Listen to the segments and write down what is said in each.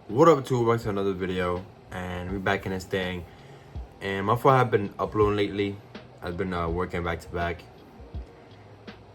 What up, to back to another video, and we're back in this thing. And my fault, I've been uploading lately. I've been working back to back,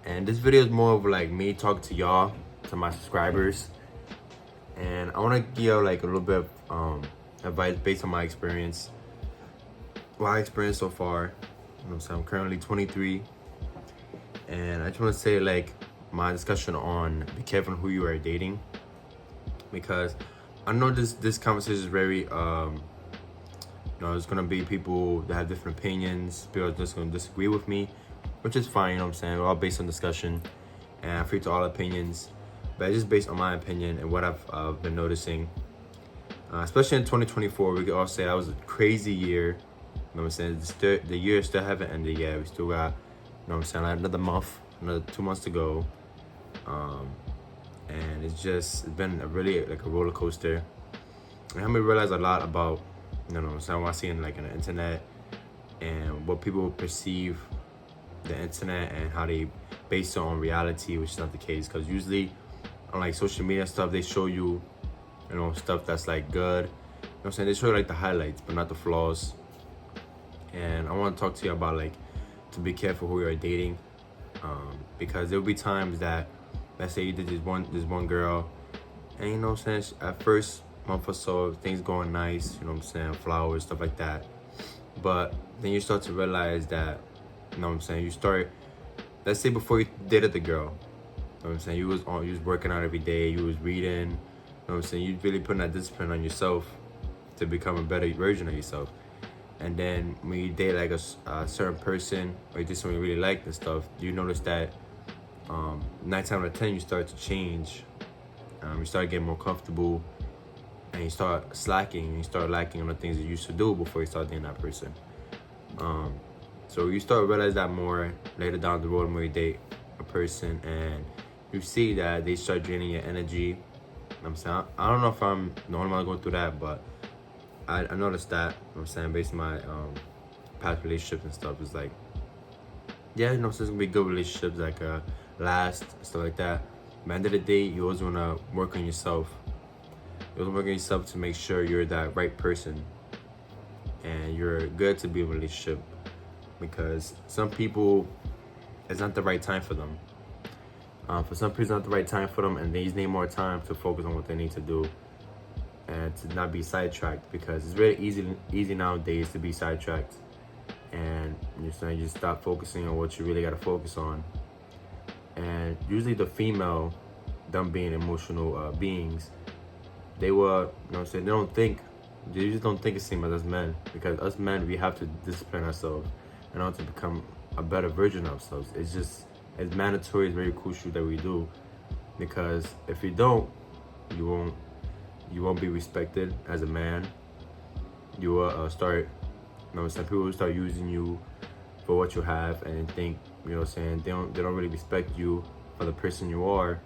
and this video is more of like me talking to y'all, to my subscribers, and I want to give like a little bit of advice based on my experience. What I experienced so far. You know what I'm saying? I'm currently 23, and I just want to say like my discussion on be careful who you are dating, because I know this conversation is very there's gonna be people that have different opinions, people are just gonna disagree with me, which is fine, you know what I'm saying? We're all based on discussion and I'm free to all opinions. But it's just based on my opinion and what I've been noticing. Especially in 2024, we could all say that was a crazy year. You know what I'm saying? The year still haven't ended yet. We still got, you know what I'm saying, like another month, another 2 months to go. And it's been a really like a roller coaster. And helped me realize a lot about, what I see in like in the internet and what people perceive the internet and how they base it on reality, which is not the case. Because usually on like social media stuff, they show you, stuff that's like good. You know what I'm saying? They show you like the highlights, but not the flaws. And I want to talk to you about like to be careful who you're dating, because there'll be times that, let's say you did this one girl, and you know what I'm saying, at first month or so things going nice, you know what I'm saying, flowers, stuff like that. But then you start to realize that, you know what I'm saying, you start, let's say before you dated the girl, you know what I'm saying, you was working out every day, you was reading, you know what I'm saying, you really putting that discipline on yourself to become a better version of yourself. And then when you date like a certain person, or you did something you really like and stuff, you notice that 9 times out of 10 you start to change. You start getting more comfortable, and you start slacking, and you start lacking on the things you used to do before you start dating that person. So you start to realize that more later down the road when you date a person, and you see that they start draining your energy. You know what I'm saying, I don't know if I'm the only one going through that, but I noticed that. You know what I'm saying, based on my past relationships and stuff, it's like, yeah, it's gonna be good relationships like last, stuff like that. But at the end of the day, you always wanna work on yourself. You always work on yourself to make sure you're that right person and you're good to be in a relationship. Because some people, it's not the right time for them. For some people, it's not the right time for them, and they just need more time to focus on what they need to do and to not be sidetracked. Because it's very easy nowadays to be sidetracked, and you just stop focusing on what you really got to focus on. And usually the female, them being emotional beings, they were, they don't think, they just don't think the same as us men. Because us men, we have to discipline ourselves in order to become a better version of ourselves. It's mandatory, it's very crucial that we do. Because if you don't, you won't be respected as a man. You will start, some people will start using you for what you have, and think, they don't really respect you for the person you are.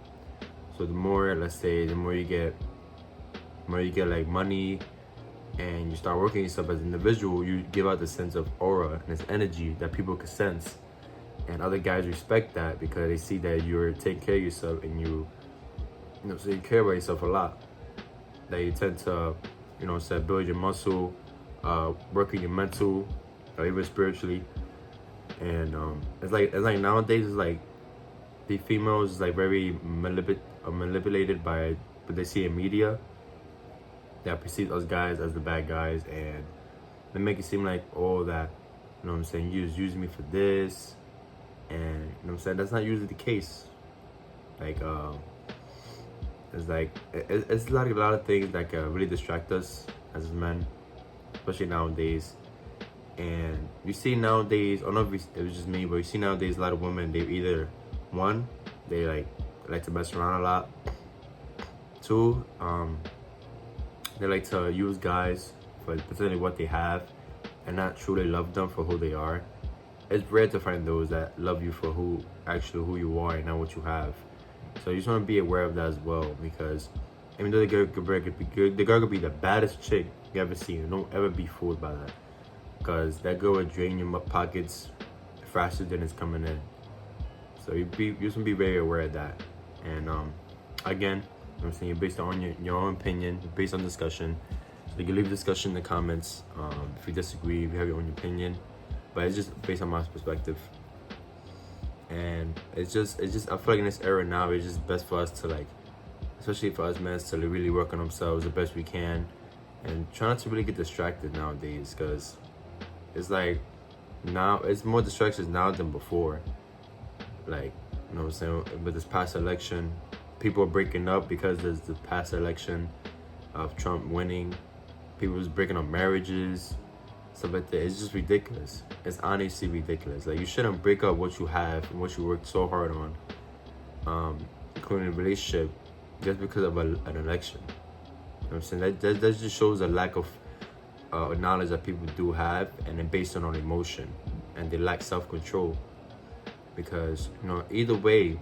So the more, let's say, the more you get like money, and you start working yourself as an individual, you give out the sense of aura and this energy that people can sense. And other guys respect that because they see that you're taking care of yourself, and so you care about yourself a lot. That you tend to, build your muscle, work on your mental, or even spiritually. And it's like nowadays, it's like the females is like very manipulated by what they see in media, that perceive us guys as the bad guys, and they make it seem like, oh, that, you just using me for this. And that's not usually the case. Like it's like it's like a lot of things that really distract us as men, especially nowadays. And you see nowadays, I don't know if it was just me, but you see nowadays a lot of women, they either, one, they like to mess around a lot. Two, they like to use guys for potentially what they have, and not truly love them for who they are. It's rare to find those that love you for who you are and not what you have. So you just want to be aware of that as well, because even though the girl could be the baddest chick you ever seen, don't ever be fooled by that. Because that girl will drain your pockets faster than it's coming in. So you just want to be very aware of that. And again, what I'm saying? You're based on your own opinion, based on discussion. So you can leave discussion in the comments if you disagree, if you have your own opinion. But it's just based on my perspective. And it's just I feel like in this era now, it's just best for us to like, especially for us men, to really work on ourselves the best we can, and try not to really get distracted nowadays, because it's like now it's more distractions now than before. Like, you know what I'm saying? With this past election, people are breaking up because there's the past election of Trump winning. People was breaking up marriages, stuff like that. It's just ridiculous. It's honestly ridiculous. Like, you shouldn't break up what you have and what you worked so hard on, including a relationship, just because of an election. You know what I'm saying? That just shows a lack of knowledge that people do have, and then based on emotion, and they lack self-control. Because, you know, either way,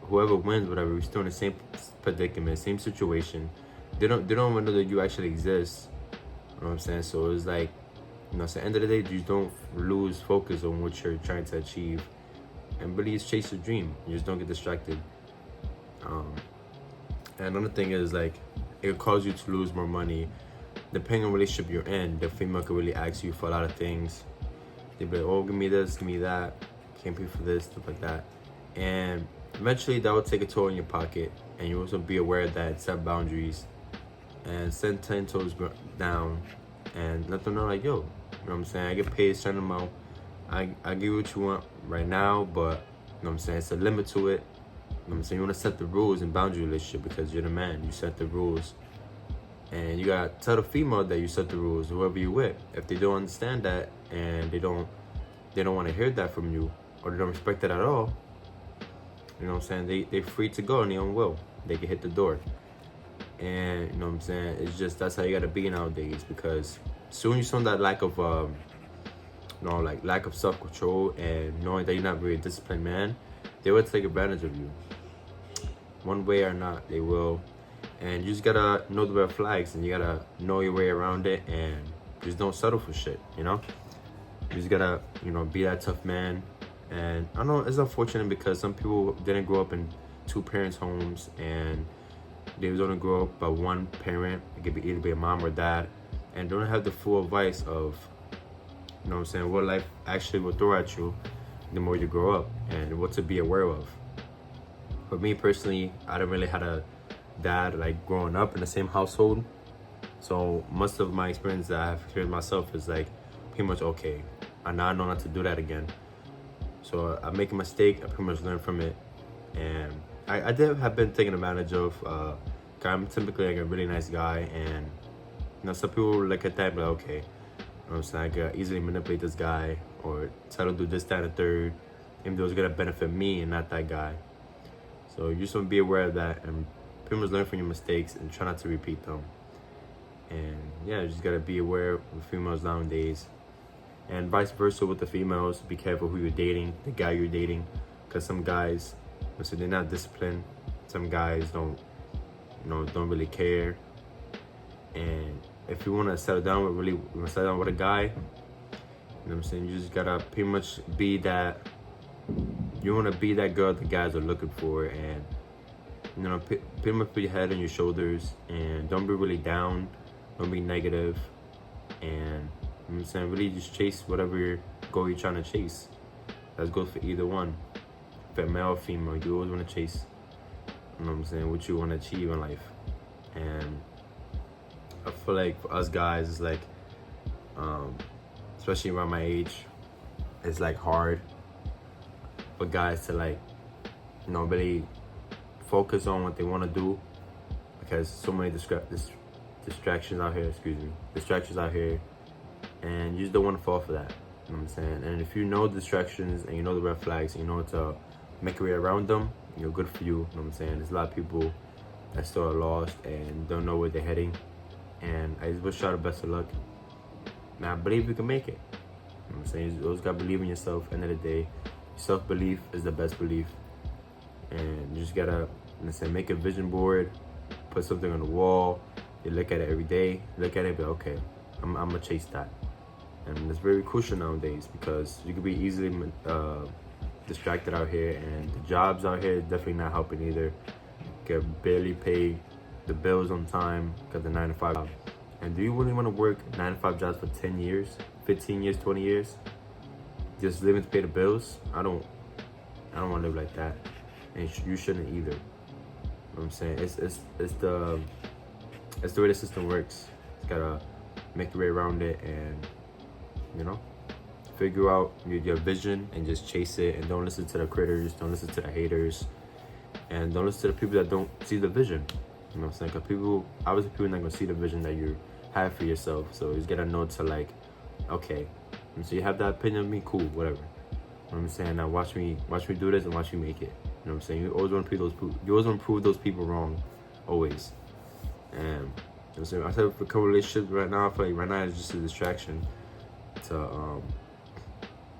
whoever wins, whatever, we're still in the same predicament, same situation. They don't even know that you actually exist. You know what I'm saying? So it's like, you know, at the end of the day, you don't lose focus on what you're trying to achieve, and really just chase your dream. You just don't get distracted. And another thing is, like, it could cause you to lose more money. Depending on the relationship you're in, the female could really ask you for a lot of things. They'd be like, oh, give me this, give me that, can't pay for this, stuff like that. And eventually that will take a toll in your pocket, and you also be aware of that, set boundaries, and set 10 toes down, and let them know, like, yo, you know what I'm saying, I get paid a certain amount, I give you what you want right now, but, you know what I'm saying, it's a limit to it. You know what I'm saying? You want to set the rules in boundary relationship, because you're the man, you set the rules. And you gotta tell the female that you set the rules, whoever you with. If they don't understand that, and they don't want to hear that from you, or they don't respect it at all, you know what I'm saying, they're free to go on their own will. They can hit the door. And, you know what I'm saying, it's just, that's how you gotta be nowadays, because soon you show that lack of like lack of self-control, and knowing that you're not really a disciplined man, they will take advantage of you. One way or not, they will. And you just gotta know the red flags, and you gotta know your way around it, and just don't settle for shit, you know? You just gotta, you know, be that tough man. And I know it's unfortunate, because some people didn't grow up in two parents' homes, and they was only grow up by one parent. It could be either be a mom or dad, and don't have the full advice of, you know what I'm saying, what life actually will throw at you the more you grow up, and what to be aware of. For me personally, I didn't really have a dad like growing up in the same household, so most of my experience that I've experienced myself is like pretty much okay. I now know not to do that again. So I make a mistake, I pretty much learn from it, and I did have been taken advantage of. I'm typically like a really nice guy, and you know, some people look at that, but okay, you know what I'm saying, I could easily manipulate this guy, or try to do this, that, and the third, even though it's gonna benefit me and not that guy. So you just want to be aware of that, and pretty much learn from your mistakes and try not to repeat them. And yeah, you just gotta be aware of females nowadays, and vice versa with the females. Be careful who you're dating, the guy you're dating, because some guys, so they're not disciplined. Some guys don't really care. And if you want to settle down with a guy, you know what I'm saying, you just gotta pretty much be that. You want to be that girl the guys are looking for, and you know, pretty much put your head on your shoulders, and don't be really down, don't be negative, and you know what I'm saying, really just chase whatever goal you're trying to chase. That goes for either one. If it's male or female, you always want to chase, you know what I'm saying, what you want to achieve in life. And I feel like for us guys, it's like, especially around my age, it's like hard for guys to like, you know, really focus on what they want to do, because so many distractions out here, and you just don't want to fall for that. You know what I'm saying? And if you know distractions, and you know the red flags, and you know to make your way around them, you know, good for you. You know what I'm saying? There's a lot of people that still are lost and don't know where they're heading, and I just wish y'all the best of luck. Now I believe you can make it. You know what I'm saying? You always gotta believe in yourself. End of the day, self-belief is the best belief, and you just gotta, let's say, make a vision board, put something on the wall. You look at it every day, look at it, but okay, I'm gonna chase that. And it's very crucial nowadays, because you could be easily distracted out here, and the jobs out here definitely not helping either, can barely pay the bills on time because the 9 to 5 job. And do you really want to work 9 to 5 jobs for 10 years, 15 years, 20 years? Just living to pay the bills? I don't want to live like that. And you shouldn't either. You know what I'm saying? It's the way the system works. You gotta make your way around it and, you know, figure out your vision and just chase it, and don't listen to the critters, don't listen to the haters, and don't listen to the people that don't see the vision. You know what I'm saying? Because obviously people are not gonna see the vision that you have for yourself. So you just gotta know to like, okay, and so you have that opinion of me, cool, whatever. You know what I'm saying? Now watch me do this and watch me make it. You know what I'm saying? You always want to prove those people wrong, always. And you know what I'm saying? I said for couple relationships right now, I feel like right now it's just a distraction to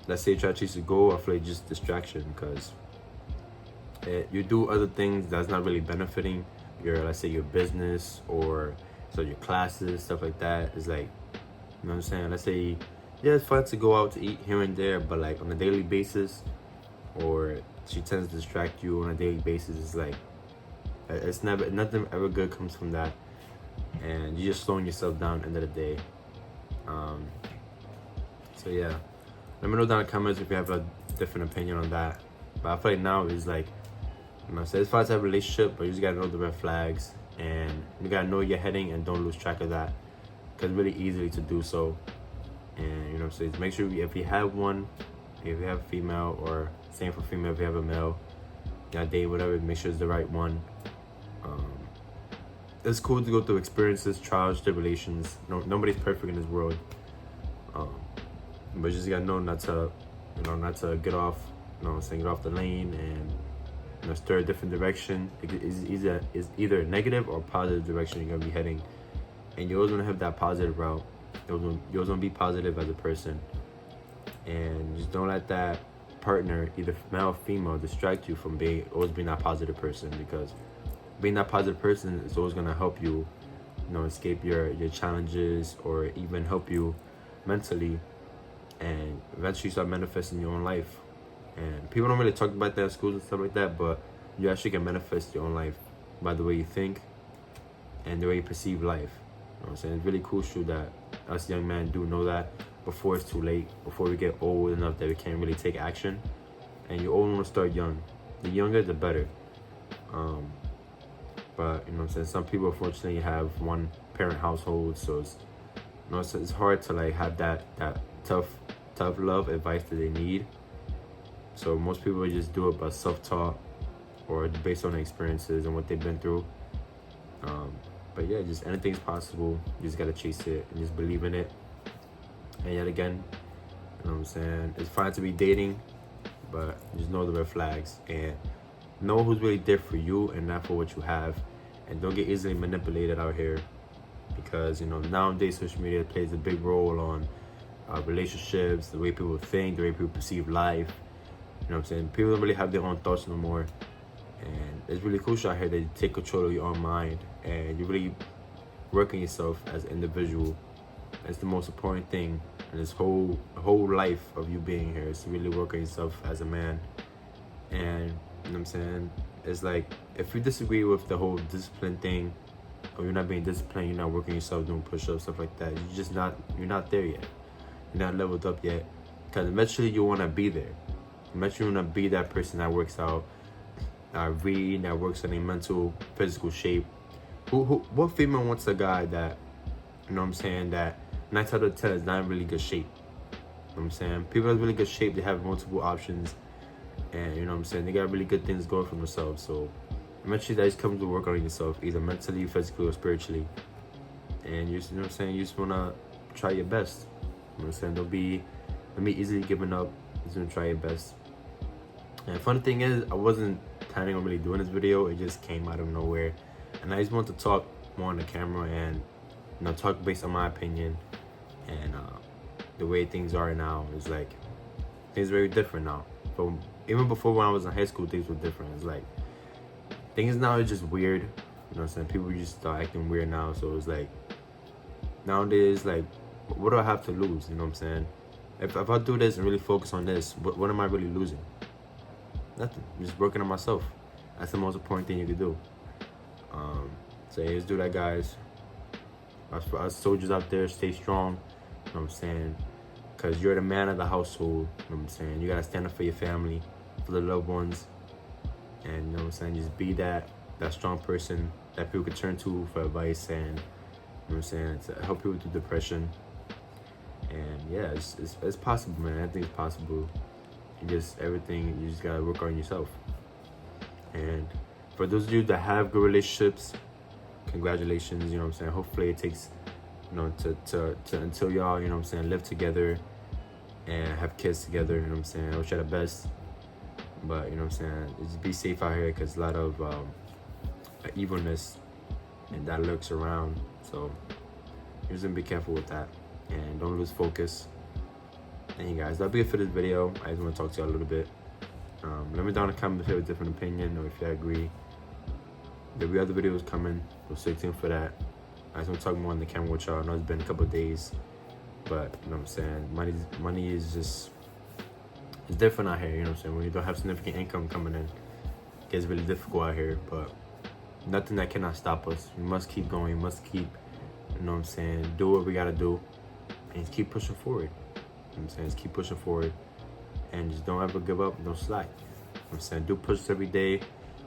let's say you try to chase a goal. I feel like just distraction because you do other things that's not really benefiting your, let's say, your business or so your classes, stuff like that. Is like, you know what I'm saying? Let's say, yeah, it's fun to go out to eat here and there, but like on a daily basis, or she tends to distract you on a daily basis. It's like, it's nothing ever good comes from that, and you're just slowing yourself down at the end of the day. So yeah, let me know down in the comments if you have a different opinion on that. But I feel like now is like, you know, so it's fine to have a relationship, but you just gotta know the red flags, and you gotta know you're heading, and don't lose track of that, because it's really easy to do so. And you know, so make sure if you have one, if you have a female, or same for female if you have a male, you gotta date whatever, make sure it's the right one. It's cool to go through experiences, trials, tribulations. Nobody's perfect in this world. But you just gotta know not to get off, get off the lane and stir a different direction. It's either a negative or positive direction you're gonna be heading, and you always wanna have that positive route. You always wanna be positive as a person, and just don't let that partner, either male or female, distract you from always being that positive person, because being that positive person is always gonna help you, escape your challenges, or even help you mentally, and eventually start manifesting your own life. And people don't really talk about that in schools and stuff like that, but you actually can manifest your own life by the way you think and the way you perceive life. You know what I'm saying? It's really crucial that us young men do know that before it's too late, before we get old enough that we can't really take action. And you always want to start young. The younger, the better. But you know what I'm saying? Some people unfortunately have one parent household, so it's hard to like have that tough love advice that they need. So most people just do it by self-taught or based on their experiences and what they've been through. But yeah, just anything's possible. You just gotta chase it and just believe in it. And yet again, you know what I'm saying? It's fine to be dating, but just know the red flags and know who's really there for you and not for what you have. And don't get easily manipulated out here, because nowadays social media plays a big role on relationships, the way people think, the way people perceive life. You know what I'm saying? People don't really have their own thoughts no more. And it's really crucial out here that you take control of your own mind and you really work on yourself as an individual. It's the most important thing in this whole life of you being here, is to really work on yourself as a man. And you know what I'm saying? It's like, if you disagree with the whole discipline thing, or you're not being disciplined, you're not working yourself, doing push-ups, stuff like that, you're not there yet. You're not leveled up yet. Because eventually you want to be there. Eventually you want to be that person that works out, read, that works on a mental, physical shape. What female wants a guy that, you know what I'm saying, that 9 out of 10 is not in really good shape? You know what I'm saying? People in really good shape, they have multiple options. And you know what I'm saying, they got really good things going for themselves. So eventually that just comes to work on yourself, either mentally, physically, or spiritually. And you know what I'm saying, you just wanna try your best. You know what I'm saying? Don't be easily giving up. Just gonna try your best. And the funny thing is, I wasn't planning on really doing this video. It just came out of nowhere. And I just want to talk more on the camera and talk based on my opinion. And the way things are now is like, things are very different now. From even before, when I was in high school, things were different. It's like, things now are just weird. You know what I'm saying? People just start acting weird now. So it's like, nowadays, like, what do I have to lose? You know what I'm saying? If I do this and really focus on this, what am I really losing? Nothing. I'm just working on myself. That's the most important thing you can do. So yeah, let's do that, guys. Us soldiers out there, stay strong. You know what I'm saying? Because you're the man of the household. You know what I'm saying? You gotta stand up for your family, for the loved ones, and you know what I'm saying? Just be that strong person that people can turn to for advice, and you know what I'm saying, to help people through depression. And yeah, it's possible, man. I think it's possible. And just everything, you just gotta work on yourself. And for those of you that have good relationships, congratulations. You know what I'm saying? Hopefully it takes, you know, to until y'all, you know what I'm saying, live together and have kids together. You know what I'm saying? I wish you the best. But you know what I'm saying, just be safe out here, because a lot of evilness and that lurks around. So you just be careful with that, and don't lose focus. And you guys, that'll be it for this video. I just want to talk to y'all a little bit. Let me down in the comments if you have a different opinion, or if you agree. There'll be other videos coming, so stay tuned for that. I just want to talk more on the camera with y'all. I know it's been a couple of days, but you know what I'm saying, money is just, it's different out here. You know what I'm saying? When you don't have significant income coming in, it gets really difficult out here. But nothing that cannot stop us. We must keep going. We must keep, you know what I'm saying, do what we gotta do, and just keep pushing forward. You know what I'm saying? Just keep pushing forward, and just don't ever give up. Don't slack. You know what I'm saying? Do push-ups every day.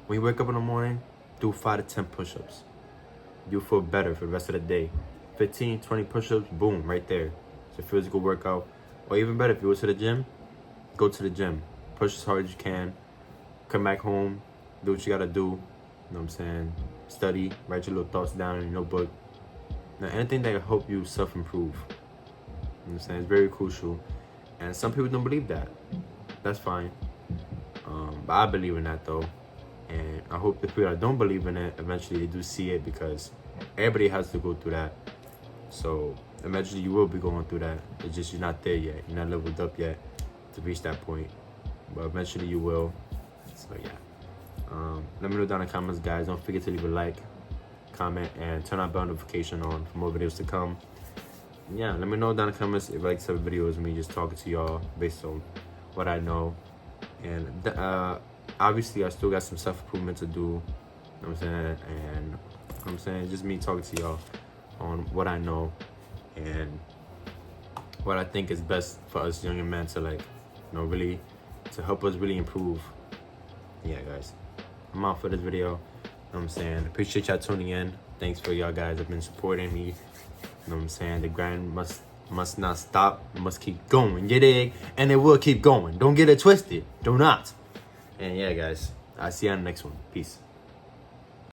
When you wake up in the morning, do 5 to 10 push-ups. You'll feel better for the rest of the day. 15, 20 push-ups, boom, right there. It's a physical workout. Or even better, if you go to the gym, go to the gym. Push as hard as you can. Come back home, do what you gotta do. You know what I'm saying? Study, write your little thoughts down in your notebook. Now, anything that will help you self-improve. You know what I'm saying? It's very crucial. And some people don't believe that. That's fine. But I believe in that, though. And I hope the people that don't believe in it, eventually they do see it, because everybody has to go through that. So eventually you will be going through that. It's just you're not there yet. You're not leveled up yet to reach that point. But eventually you will. So yeah. Let me know down in the comments, guys. Don't forget to leave a like, comment, and turn on bell notification on for more videos to come. And yeah, let me know down in the comments if you like some videos of me just talking to y'all based on what I know. And obviously I still got some self-improvement to do, you know what I'm saying, and you know what I'm saying, just me talking to y'all on what I know and what I think is best for us younger men to, like, you know, really, to help us really improve. Yeah, guys, I'm out for this video. You know what I'm saying? Appreciate y'all tuning in. Thanks for y'all guys have been supporting me. You know what I'm saying? The grind must not stop. It must keep going. You dig? And it will keep going. Don't get it twisted. Do not. And yeah, guys, I'll see you on the next one. Peace.